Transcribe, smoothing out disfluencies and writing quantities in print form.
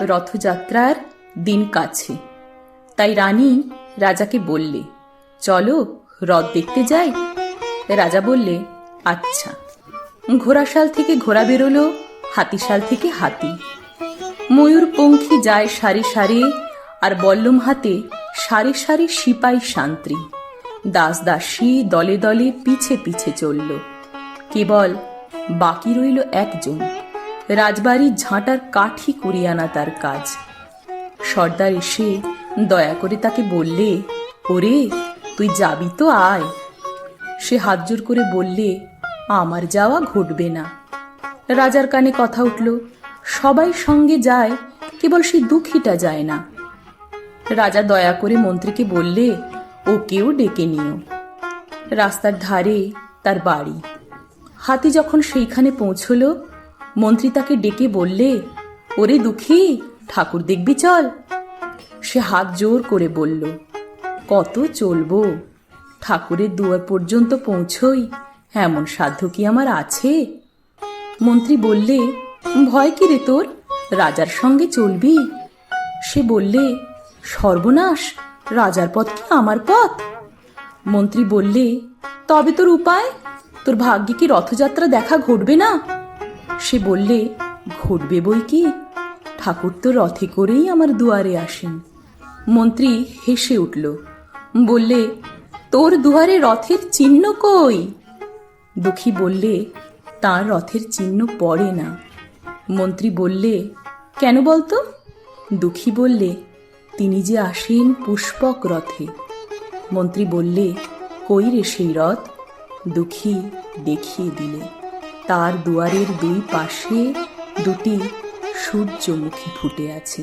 রথযাত্রার দিন কাছে, তাই রানী রাজাকে বললে, চলো রথ দেখতে যাই। রাজা বললে, আচ্ছা। ঘোড়াশাল থেকে ঘোড়া বেরোলো, হাতিশাল থেকে হাতি। ময়ূরপঙ্খী যায় সারি সারি, আর বল্লম হাতে সারি সারি সিপাই শান্ত্রী। দাস দাসী দলে দলে পিছে পিছে চলল। কেবল বাকি রইল একজন, রাজবাড়ির ঝাঁটার কাঠি কুড়িয়ে আনা তার কাজ। সর্দার এসে দয়া করে তাকে বললে, ওরে তুই যাবি তো আয়। সে হাত জোর করে বললে, আমার যাওয়া ঘটবে না। রাজার কানে কথা উঠল, সবাই সঙ্গে যায়, কেবল সেই দুঃখীটা যায় না। রাজা দয়া করে মন্ত্রীকে বললে, ওকেও ডেকে নিও। রাস্তার ধারে তার বাড়ি। হাতি যখন সেইখানে পৌঁছল, মন্ত্রী তাকে ডেকে বললে, ওরে দুঃখী, ঠাকুর দেখবি চল। সে হাত জোর করে বলল, কত চলবো, ঠাকুরের দুয়ার পর্যন্ত পৌঁছই এমন সাধ্য কি আমার আছে? মন্ত্রী বললে, ভয় কি রে তোর, রাজার সঙ্গে চলবি? সে বললে, সর্বনাশ, রাজার পথ কি আমার পথ? মন্ত্রী বললে, তবে তোর উপায়? তোর ভাগ্যে কি রথযাত্রা দেখা ঘটবে না? সে বললে, ঘটবে বই কি, ঠাকুর তো রথে করেই আমার দুয়ারে আসেন। মন্ত্রী হেসে উঠল, বললে, তোর দুয়ারে রথের চিহ্ন কই? দুঃখী বললে, তার রথের চিহ্ন পড়ে না। মন্ত্রী বললে, কেন বলতো? দুঃখী বললে, তিনি যে আসেন পুষ্পক রথে। মন্ত্রী বললে, কই রে সেই রথ? দুঃখী দেখিয়ে দিলে, তার দুয়ারের দুই পাশে দুটি সূর্যমুখী ফুটে আছে।